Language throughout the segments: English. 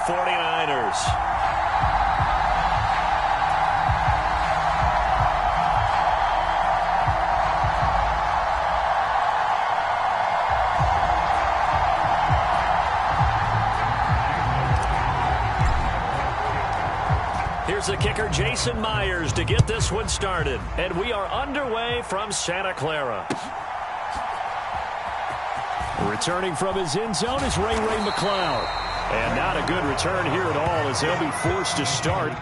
49ers. Here's the kicker, Jason Myers, to get this one started. And we are underway from Santa Clara. Returning from his end zone is Ray McCloud. And not a good return here at all as they'll be forced to start.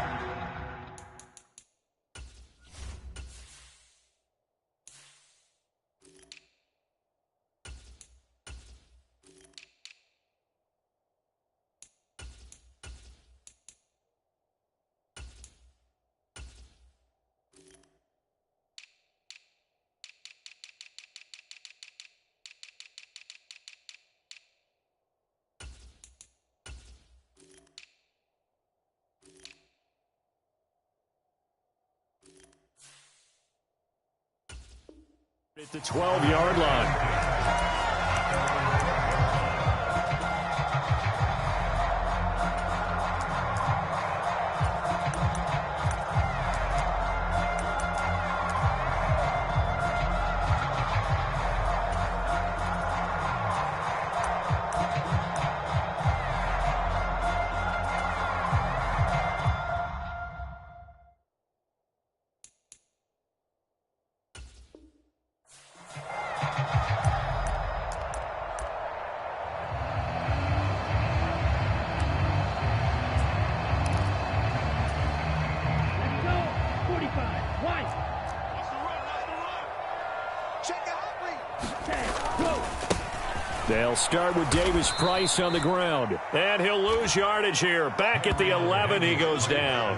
At the 12-yard line. They'll start with Davis Price on the ground. And he'll lose yardage here. Back at the 11, he goes down.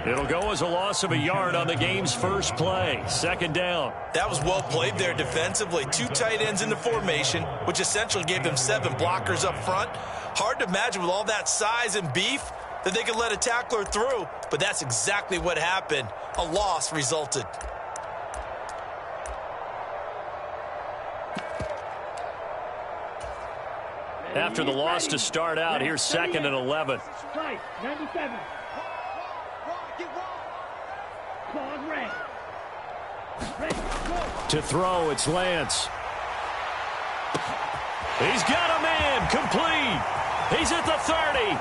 It'll go as a loss of a yard on the game's first play. Second down. That was well played there defensively. Two tight ends in the formation, which essentially gave them 7 blockers up front. Hard to imagine with all that size and beef that they could let a tackler through. But that's exactly what happened. A loss resulted. After the loss to start out, here's 2nd and 11. 97. To throw, it's Lance. He's got a man, complete. He's at the 30.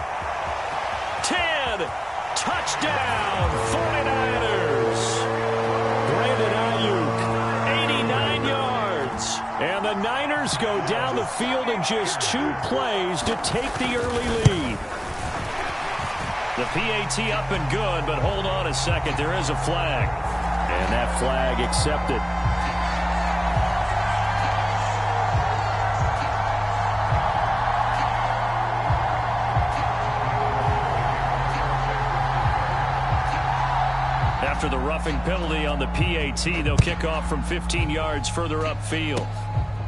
10. Touchdown, 49ers. Brandon Ayuk, 89 yards. And the Niners go down the field in just 2 plays to take the early lead. The PAT up and good, but hold on a second. There is a flag. And that flag accepted. After the roughing penalty on the PAT, they'll kick off from 15 yards further upfield.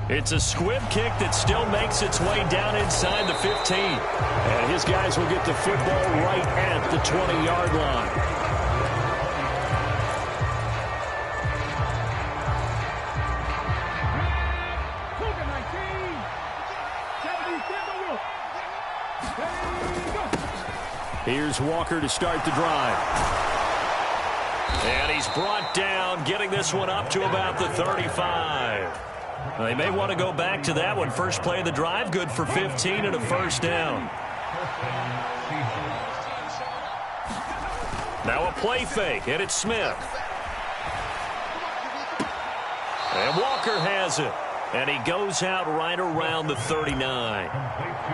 It's a squib kick that still makes its way down inside the 15. And his guys will get the football right at the 20-yard line. Here's Walker to start the drive. And he's brought down, getting this one up to about the 35. They may want to go back to that one. First play of the drive, good for 15 and a first down. Now a play fake, and it's Smith. And Walker has it. And he goes out right around the 39.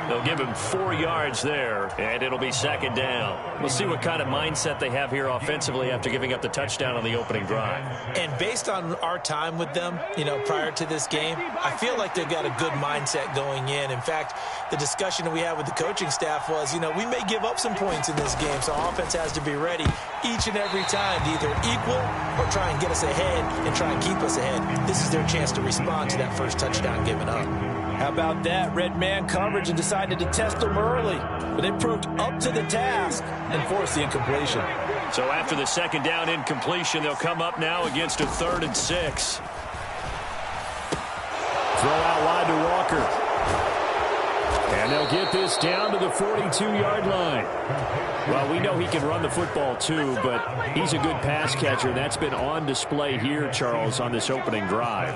They'll give him 4 yards there, and it'll be second down. We'll see what kind of mindset they have here offensively after giving up the touchdown on the opening drive. And based on our time with them, prior to this game, I feel like they've got a good mindset going in. In fact, the discussion that we had with the coaching staff was, we may give up some points in this game, so our offense has to be ready each and every time to either equal or try and get us ahead and try and keep us ahead. This is their chance to respond to that first touchdown given up. How about that? Red man coverage and decided to test them early. But they proved up to the task and forced the incompletion. So after the second down incompletion, they'll come up now against a 3rd and 6. Throw out wide to Walker. And they'll get this down to the 42-yard line. Well, we know he can run the football too, but he's a good pass catcher. That's been on display here, Charles, on this opening drive.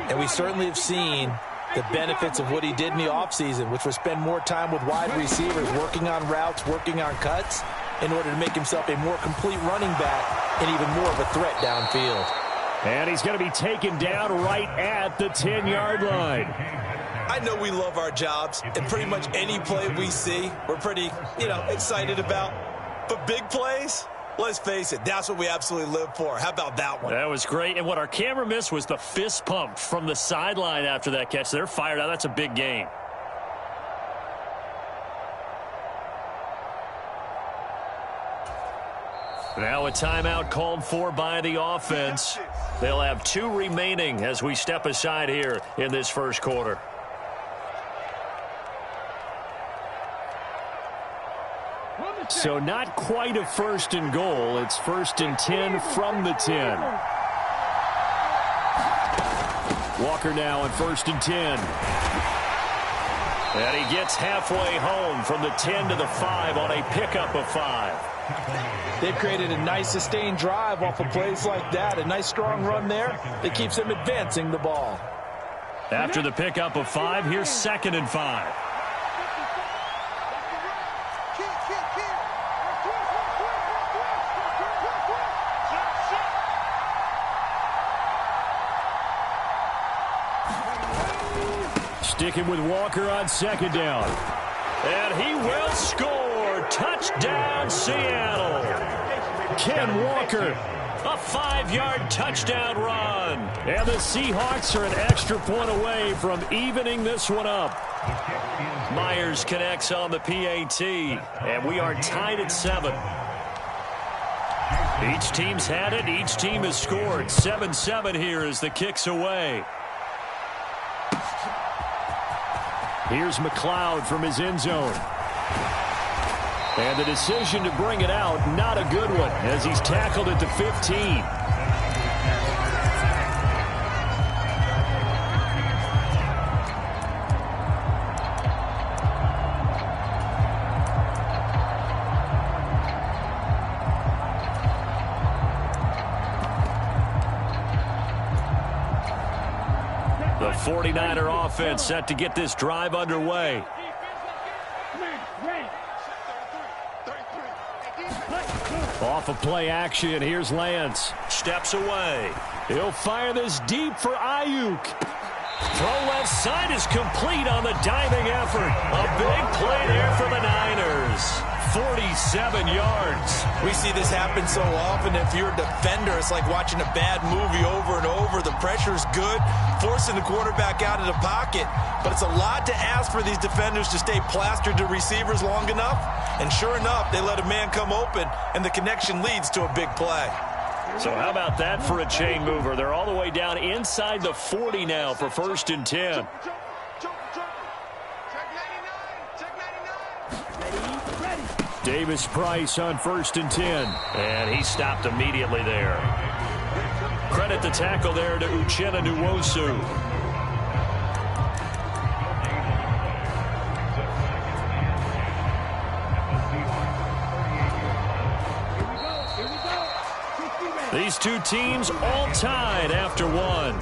And we certainly have seen the benefits of what he did in the offseason, which was spend more time with wide receivers, working on routes, working on cuts, in order to make himself a more complete running back and even more of a threat downfield. And he's going to be taken down right at the 10-yard line. I know we love our jobs, and pretty much any play we see, we're pretty, excited about. But big plays, let's face it, that's what we absolutely live for. How about that one? That was great. And what our camera missed was the fist pump from the sideline after that catch. They're fired out. That's a big game. Now a timeout called for by the offense. They'll have 2 remaining as we step aside here in this first quarter. So not quite a 1st and goal. It's 1st and 10 from the 10. Walker now on 1st and 10. And he gets halfway home from the 10 to the 5 on a pickup of 5. They've created a nice sustained drive off of plays like that. A nice strong run there that keeps them advancing the ball. After the pickup of 5, here's 2nd and 5. Sticking with Walker on 2nd down. And he will score. Touchdown, Seattle. Ken Walker, a 5-yard touchdown run. And the Seahawks are an extra point away from evening this one up. Myers connects on the PAT, and we are tied at 7. Each team's had it. Each team has scored. 7-7 here as the kick's away. Here's McLeod from his end zone. And the decision to bring it out, not a good one, as he's tackled at the 15. The 49er offense set to get this drive underway. Off of play action, here's Lance. Steps away. He'll fire this deep for Ayuk. Throw left side is complete on the diving effort. A big play there for the Niners. 47 yards. We see this happen so often. If you're a defender, it's like watching a bad movie over and over. The pressure's good, forcing the quarterback out of the pocket. But it's a lot to ask for these defenders to stay plastered to receivers long enough. And sure enough, they let a man come open, and the connection leads to a big play. So how about that for a chain mover? They're all the way down inside the 40 now for 1st and 10. Davis Price on 1st and 10. And he stopped immediately there. Credit the tackle there to Uchenna Nwosu. These two teams all tied after one.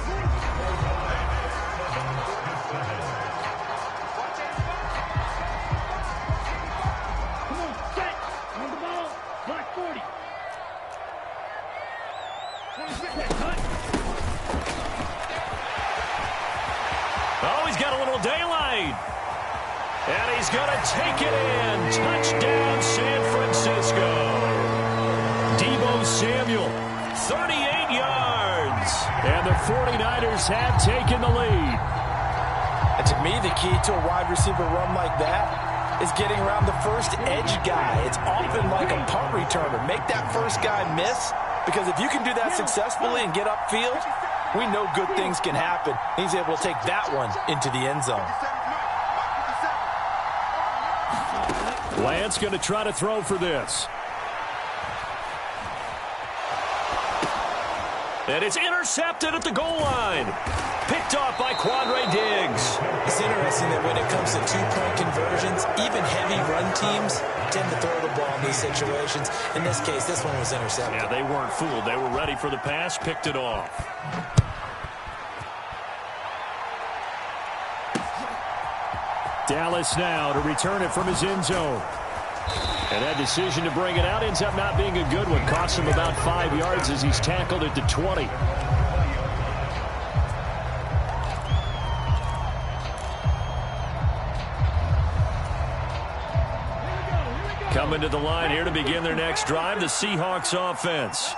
Oh, he's got a little daylight. And he's going to take it in. Touchdown, San Francisco. Deebo Samuel, 38 yards. And the 49ers have taken the lead. And to me, the key to a wide receiver run like that is getting around the first edge guy. It's often like a punt returner. Make that first guy miss, because if you can do that successfully and get upfield, we know good things can happen. He's able to take that one into the end zone. Lance going to try to throw for this. And it's intercepted at the goal line. Picked off by Quandre Diggs. It's interesting that when it comes to two-point conversions, even heavy run teams tend to throw the ball in these situations. In this case, this one was intercepted. Yeah, they weren't fooled. They were ready for the pass, picked it off. Dallas now to return it from his end zone. And that decision to bring it out ends up not being a good one. Costs him about 5 yards as he's tackled at the 20. Coming to the line here to begin their next drive, the Seahawks offense.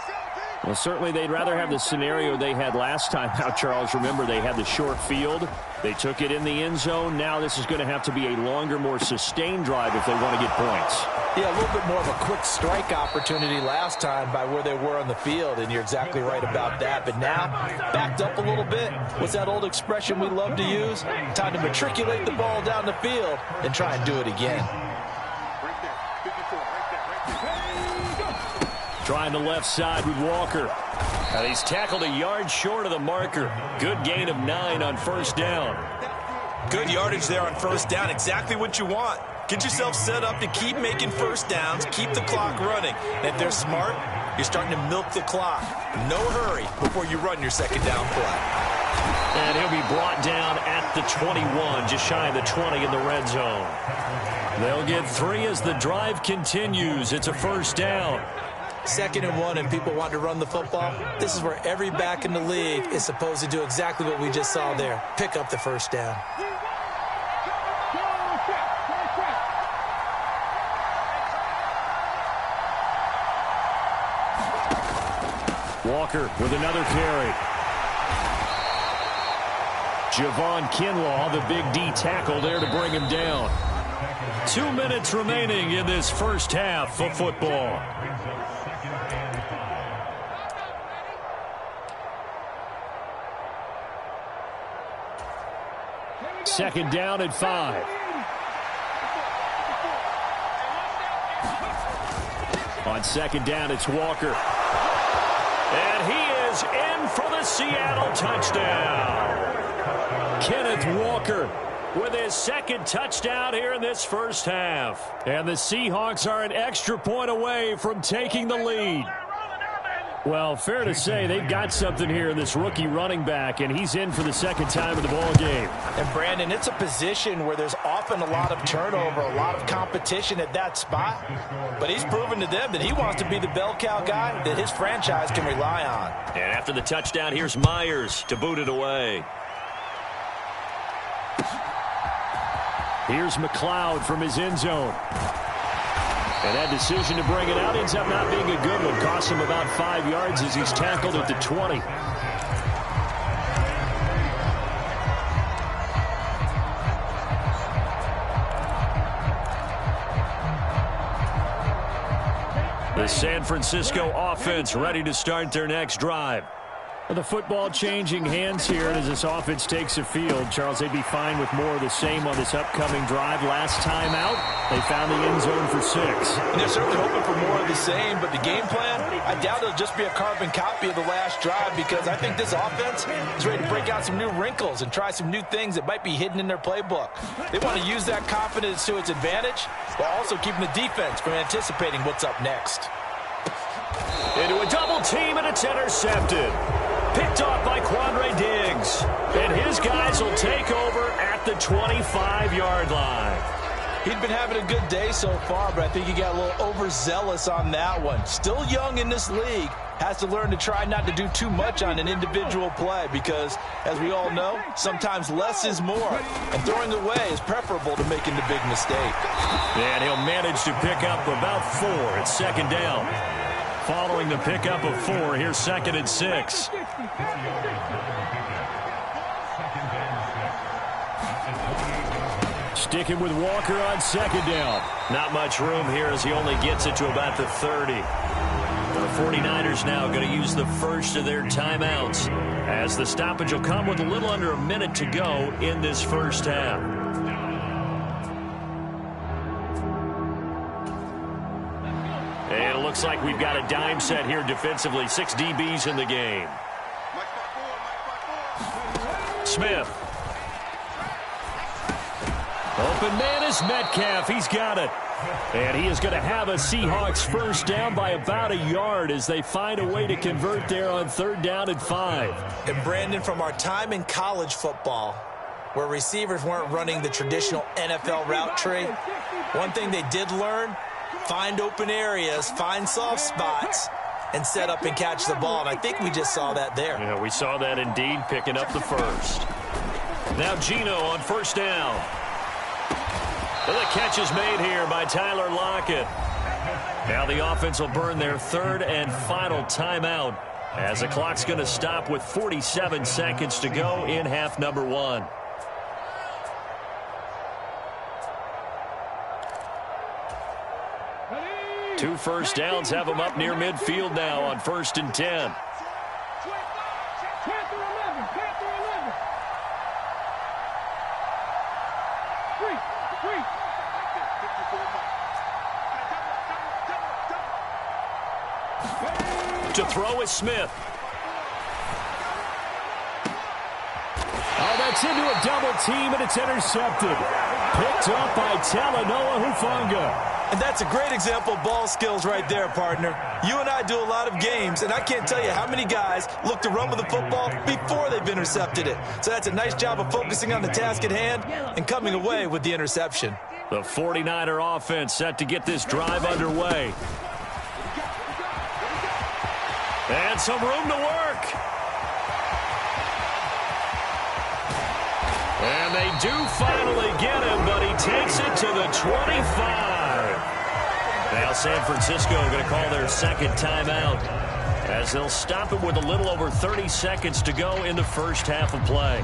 Well, certainly they'd rather have the scenario they had last time out, Charles. Remember, they had the short field. They took it in the end zone. Now this is going to have to be a longer, more sustained drive if they want to get points. Yeah, a little bit more of a quick strike opportunity last time by where they were on the field, and you're exactly right about that. But now, backed up a little bit. What's that old expression we love to use? Time to matriculate the ball down the field and try and do it again. Trying the left side with Walker. And he's tackled a yard short of the marker. Good gain of 9 on first down. Good yardage there on first down. Exactly what you want. Get yourself set up to keep making first downs, keep the clock running. And if they're smart, you're starting to milk the clock. No hurry before you run your second down play. And he'll be brought down at the 21, just shy of the 20 in the red zone. They'll get 3 as the drive continues. It's a first down. 2nd and 1, and people want to run the football. This is where every back in the league is supposed to do exactly what we just saw there. Pick up the first down. Walker with another carry. Javon Kinlaw, the big D tackle there to bring him down. 2 minutes remaining in this first half of football. Second down at 5. On second down, it's Walker. And he is in for the Seattle touchdown. Kenneth Walker with his second touchdown here in this first half. And the Seahawks are an extra point away from taking the lead. Well, fair to say they've got something here in this rookie running back, and he's in for the second time of the ball game. And, Brandon, it's a position where there's often a lot of turnover, a lot of competition at that spot. But he's proven to them that he wants to be the bell cow guy that his franchise can rely on. And after the touchdown, here's Myers to boot it away. Here's McLeod from his end zone. And that decision to bring it out ends up not being a good one. Costs him about 5 yards as he's tackled at the 20. The San Francisco offense ready to start their next drive. The football changing hands here, and as this offense takes the field, Charles, they'd be fine with more of the same on this upcoming drive. Last time out, they found the end zone for 6. And they're certainly hoping for more of the same, but the game plan, I doubt it'll just be a carbon copy of the last drive, because I think this offense is ready to break out some new wrinkles and try some new things that might be hidden in their playbook. They want to use that confidence to its advantage, while also keeping the defense from anticipating what's up next. Into a double team, and it's intercepted. Picked off by Quandre Diggs. And his guys will take over at the 25-yard line. He'd been having a good day so far, but I think he got a little overzealous on that one. Still young in this league. Has to learn to try not to do too much on an individual play because, as we all know, sometimes less is more. And throwing away is preferable to making the big mistake. And he'll manage to pick up about 4 at second down. Following the pickup of 4, here's 2nd and 6. Sticking with Walker on second down. Not much room here as he only gets it to about the 30. The 49ers now going to use the first of their timeouts as the stoppage will come with a little under a minute to go in this first half. And it looks like we've got a dime set here defensively. 6 DBs in the game. Smith. Open man is Metcalf. He's got it. And he is going to have a Seahawks first down by about a yard as they find a way to convert there on 3rd down and 5. And Brandon, from our time in college football, where receivers weren't running the traditional NFL route tree, one thing they did learn, find open areas, find soft spots, and set up and catch the ball. And I think we just saw that there. Yeah, we saw that indeed, picking up the first. Now Geno on 1st down. Well, the catch is made here by Tyler Lockett. Now the offense will burn their 3rd and final timeout as the clock's going to stop with 47 seconds to go in half number 1. Two first downs have them up near midfield now on 1st and 10. To throw is Smith. Oh, that's into a double team, and it's intercepted. Picked up by Talanoa Hufanga. And that's a great example of ball skills right there, partner. You and I do a lot of games, and I can't tell you how many guys look to run with the football before they've intercepted it. So that's a nice job of focusing on the task at hand and coming away with the interception. The 49er offense set to get this drive underway. And some room to work. And they do finally get him, but he takes it to the 25. Now San Francisco going to call their 2nd timeout as they'll stop it with a little over 30 seconds to go in the first half of play.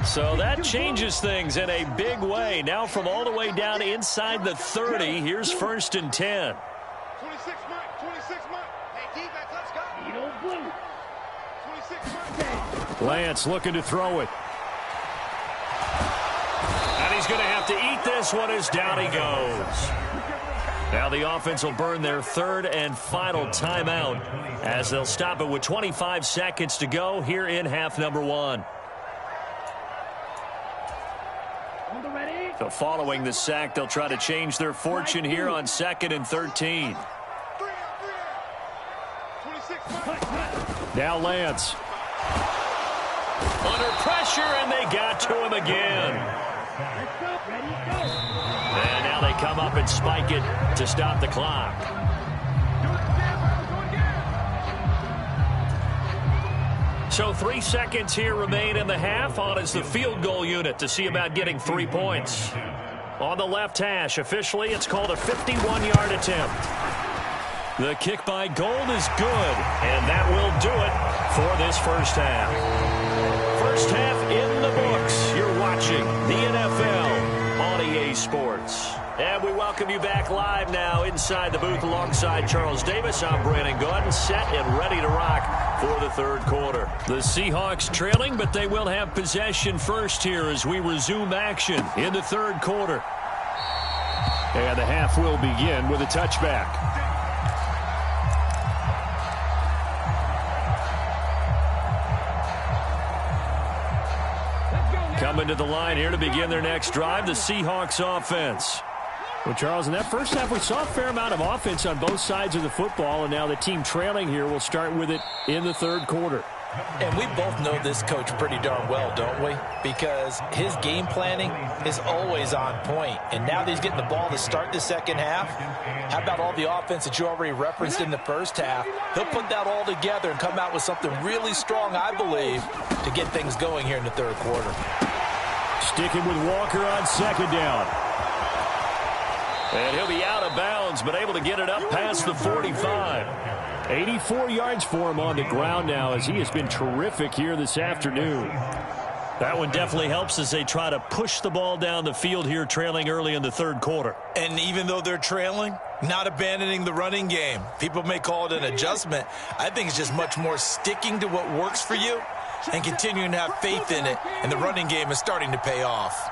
So that changes things in a big way. Now from all the way down inside the 30, here's 1st and 10. 26 Mike. Hey, defense, let's go. You don't blue. 26 Mike. Lance looking to throw it. And he's going to have to eat this one as down he goes. Now the offense will burn their 3rd and final timeout as they'll stop it with 25 seconds to go here in half number 1. So following the sack, they'll try to change their fortune here on 2nd and 13. Now Lance. Under pressure, and they got to him again. And now they come up and spike it to stop the clock. So 3 seconds here remain in the half. On is the field goal unit to see about getting 3 points. On the left hash, officially, it's called a 51-yard attempt. The kick by Gold is good, and that will do it for this first half. First half in the books. You're watching the NFL on EA Sports. And we welcome you back live now inside the booth alongside Charles Davis. I'm Brandon Gordon, set and ready to rock for the 3rd quarter. The Seahawks trailing, but they will have possession first here as we resume action in the 3rd quarter. And the half will begin with a touchback. Coming to the line here to begin their next drive, the Seahawks offense. Well, Charles, in that first half, we saw a fair amount of offense on both sides of the football, and now the team trailing here will start with it in the 3rd quarter. And we both know this coach pretty darn well, don't we? Because his game planning is always on point. And now that he's getting the ball to start the 2nd half, how about all the offense that you already referenced in the first half? He'll put that all together and come out with something really strong, I believe, to get things going here in the 3rd quarter. Sticking with Walker on 2nd down. And he'll be out of bounds, but able to get it up past the 45. 84 yards for him on the ground now as he has been terrific here this afternoon. That one definitely helps as they try to push the ball down the field here, trailing early in the 3rd quarter. And even though they're trailing, not abandoning the running game. People may call it an adjustment. I think it's just much more sticking to what works for you and continuing to have faith in it. And the running game is starting to pay off.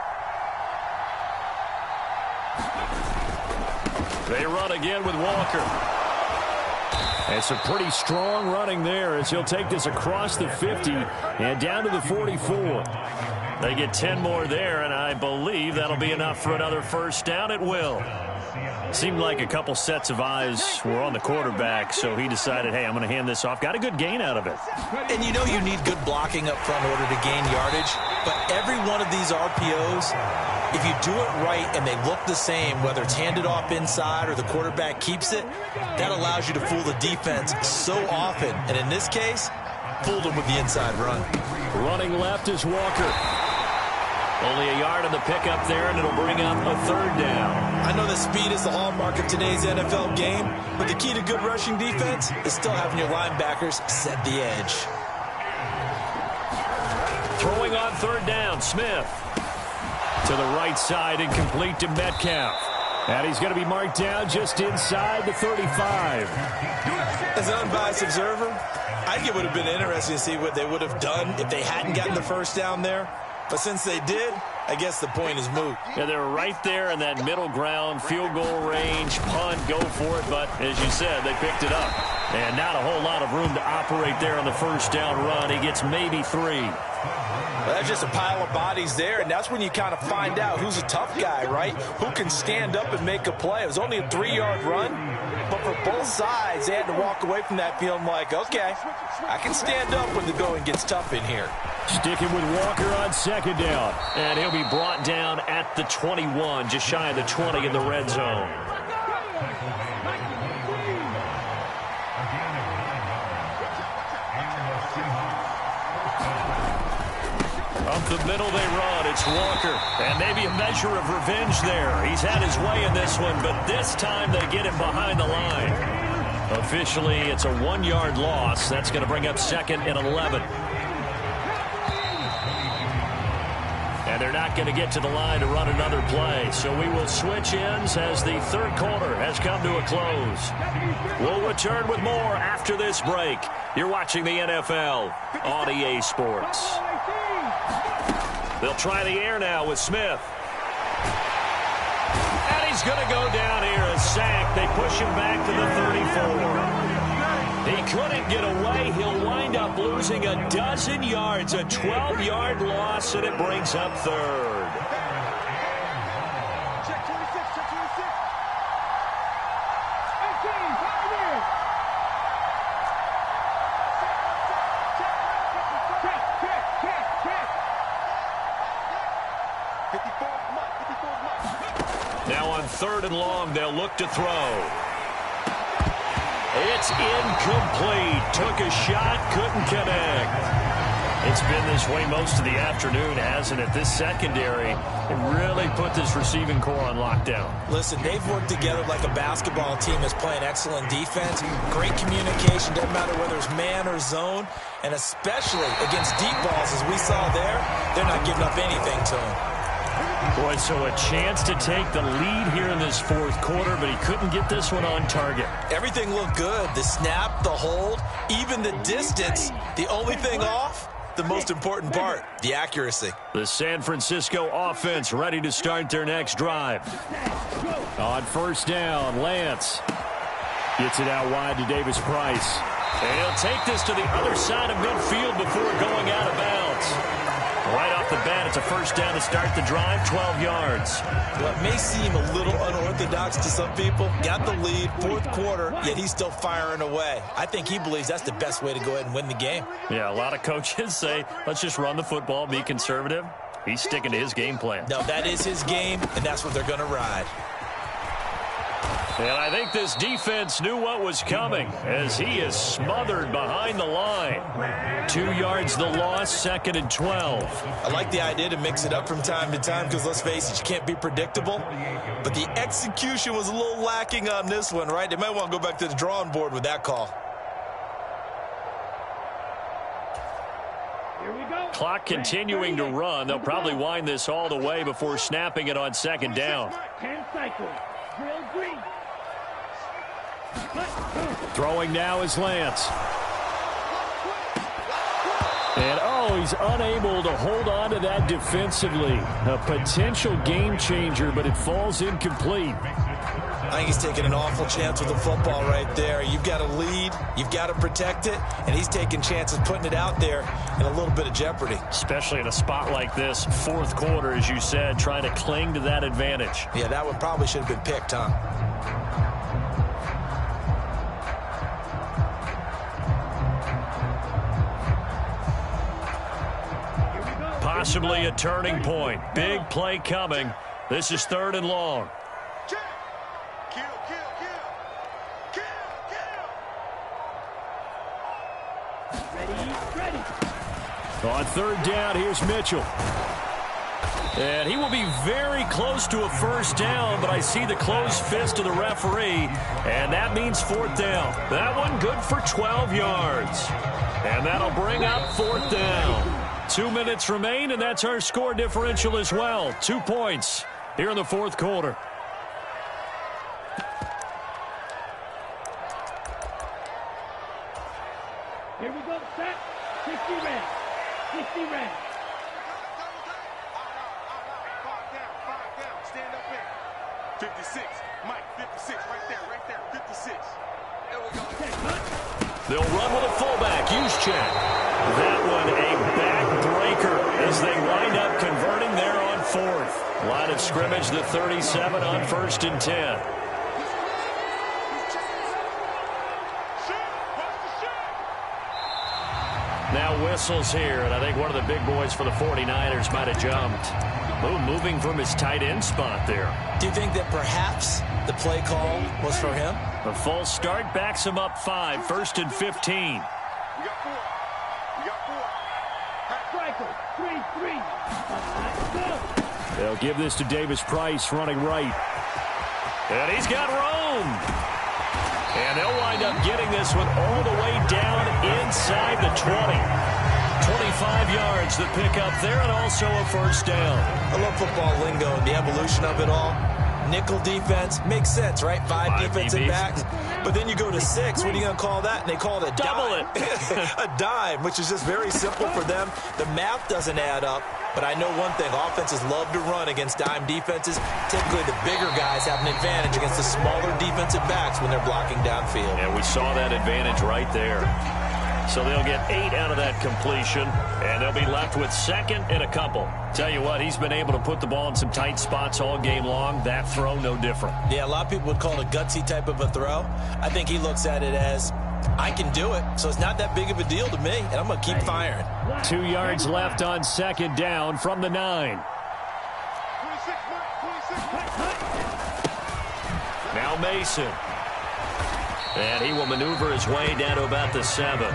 They run again with Walker. And some pretty strong running there as he'll take this across the 50 and down to the 44. They get 10 more there, and I believe that'll be enough for another first down. It will. Seemed like a couple sets of eyes were on the quarterback, so he decided, hey, I'm going to hand this off. Got a good gain out of it. And you know you need good blocking up front in order to gain yardage, but every one of these RPOs, if you do it right and they look the same, whether it's handed off inside or the quarterback keeps it, that allows you to fool the defense so often. And in this case, fooled them with the inside run. Running left is Walker. Only a yard on the pickup there, and it'll bring up a third down. I know that speed is the hallmark of today's NFL game, but the key to good rushing defense is still having your linebackers set the edge. Throwing on third down, Smith. To the right side and complete to Metcalf. And he's going to be marked down just inside the 35. As an unbiased observer, I think it would have been interesting to see what they would have done if they hadn't gotten the first down there. But since they did, I guess the point is moot. Yeah, they were right there in that middle ground, field goal range, punt, go for it. But as you said, they picked it up. And not a whole lot of room to operate there on the first down run. He gets maybe 3. Well, that's just a pile of bodies there, and that's when you kind of find out who's a tough guy, right? Who can stand up and make a play. It was only a 3-yard run, but for both sides, they had to walk away from that feeling like, okay, I can stand up when the going gets tough in here. Sticking with Walker on second down, and he'll be brought down at the 21, just shy of the 20 in the red zone. Up the middle they run. It's Walker. And maybe a measure of revenge there. He's had his way in this one, but this time they get him behind the line. Officially, it's a 1-yard loss. That's going to bring up 2nd and 11. And they're not going to get to the line to run another play. So we will switch ends as the third quarter has come to a close. We'll return with more after this break. You're watching the NFL on EA Sports. They'll try the air now with Smith. And he's going to go down here, a sack. They push him back to the 34. He couldn't get away. He'll wind up losing a dozen yards, a 12-yard loss, and it brings up third. Check 26, check 26. 18, fire in. Check. 54 mark. Now on 3rd and long, they'll look to throw. It's incomplete. Took a shot, couldn't connect. It's been this way most of the afternoon, hasn't it? This secondary really put this receiving core on lockdown. Listen, they've worked together like a basketball team that's playing excellent defense. Great communication, doesn't matter whether it's man or zone. And especially against deep balls, as we saw there, they're not giving up anything to them. Boy, so a chance to take the lead here in this fourth quarter, but he couldn't get this one on target. Everything looked good. The snap, the hold, even the distance. The only thing off, the most important part, the accuracy. The San Francisco offense ready to start their next drive. On first down, Lance gets it out wide to Davis Price. And he'll take this to the other side of midfield before going out of bounds. Right off the bat, it's a first down to start the drive, 12 yards. What may seem a little unorthodox to some people, got the lead, fourth quarter, yet he's still firing away. I think he believes that's the best way to go ahead and win the game. Yeah, a lot of coaches say, let's just run the football, be conservative. He's sticking to his game plan. No, that is his game, and that's what they're going to ride. And I think this defense knew what was coming as he is smothered behind the line. 2 yards the loss, 2nd and 12. I like the idea to mix it up from time to time because, let's face it, you can't be predictable. But the execution was a little lacking on this one, right? They might want to go back to the drawing board with that call. Clock continuing to run. They'll probably wind this all the way before snapping it on 2nd down. 10 cycles. Drill green. Throwing now is Lance. And, he's unable to hold on to that defensively. A potential game changer, but it falls incomplete. I think he's taking an awful chance with the football right there. You've got to lead, you've got to protect it, and he's taking chances putting it out there in a little bit of jeopardy. Especially in a spot like this, fourth quarter, as you said, trying to cling to that advantage. Yeah, that one probably should have been picked, huh? Possibly a turning point. Big play coming. This is 3rd and long. On 3rd down, here's Mitchell. And he will be very close to a first down, but I see the closed fist of the referee, and that means 4th down. That one good for 12 yards. And that'll bring up 4th down. 2 minutes remain, and that's our score differential as well. 2 points here in the fourth quarter. Here we go, set. 60 red. 60 red. 5 down. Stand up in. 56. Mike, 56. Right there. 56. There we go. They'll run with a fullback. Use check. That one a backbreaker as they wind up converting there on 4th. Line of scrimmage, the 37 on 1st and 10. Now whistles here, and I think one of the big boys for the 49ers might have jumped. Moving from his tight end spot there. Do you think that perhaps the play call was for him? A false start backs him up 5, 1st and 15. We got 4. Striker. 3-3. They'll give this to Davis Price running right. And he's got room. And they'll wind up getting this one all the way down inside the 20. 25 yards the pick up there, and also a first down. I love football lingo and the evolution of it all. Nickel defense makes sense, right? 5 defensive DBs. backs. But then you go to 6. What are you going to call that? And they call it a Double dime. A dime, which is just very simple for them. The math doesn't add up. But I know one thing. Offenses love to run against dime defenses. Typically, the bigger guys have an advantage against the smaller defensive backs when they're blocking downfield. And we saw that advantage right there. So they'll get 8 out of that completion, and they'll be left with 2nd and a couple. Tell you what, he's been able to put the ball in some tight spots all game long. That throw, no different. Yeah, a lot of people would call it a gutsy type of a throw. I think he looks at it as, I can do it, so it's not that big of a deal to me, and I'm going to keep firing. 2 yards left on 2nd down from the 9. 26, Mike. 26. Now Mason. And he will maneuver his way down to about the 7.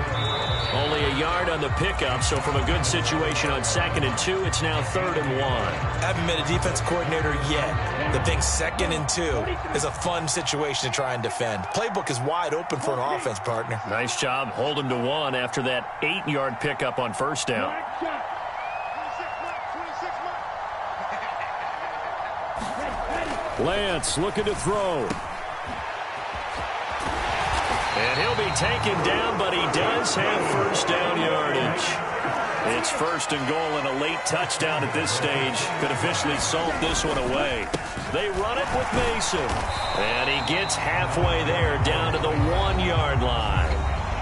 Only a yard on the pickup, so from a good situation on 2nd and 2, it's now 3rd and 1. Haven't been a defense coordinator yet. The thing 2nd and 2 is a fun situation to try and defend. Playbook is wide open for an offense, partner. Nice job. Hold him to 1 after that 8-yard pickup on first down. 26, Mike. Lance looking to throw. And he'll be taken down, but he does have first down yardage. It's 1st and goal, and a late touchdown at this stage could officially salt this one away. They run it with Mason. And he gets halfway there down to the 1-yard line.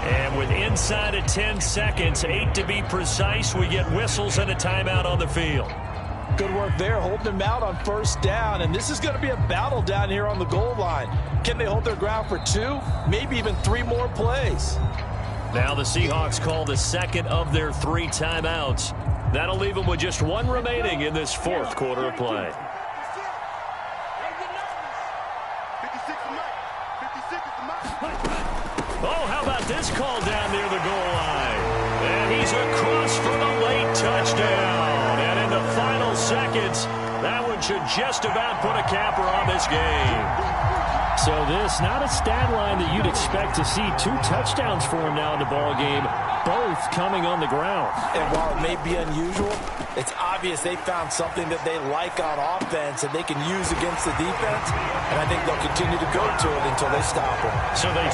And with inside of 10 seconds, 8 to be precise, we get whistles and a timeout on the field. Good work there, holding them out on first down. And this is going to be a battle down here on the goal line. Can they hold their ground for 2, maybe even 3 more plays? Now the Seahawks call the 2nd of their 3 timeouts. That'll leave them with just 1 remaining in this fourth quarter of play. 56, Mike. 56 is the Mike. Oh, how about this call down near the goal line? And he's across for the late touchdown. And in the final seconds, that one should just about put a capper on this game. So this, not a stat line that you'd expect to see 2 touchdowns for him now in the ball game, both coming on the ground. And while it may be unusual, it's obvious they found something that they like on offense and they can use against the defense. And I think they'll continue to go to it until they stop them. So they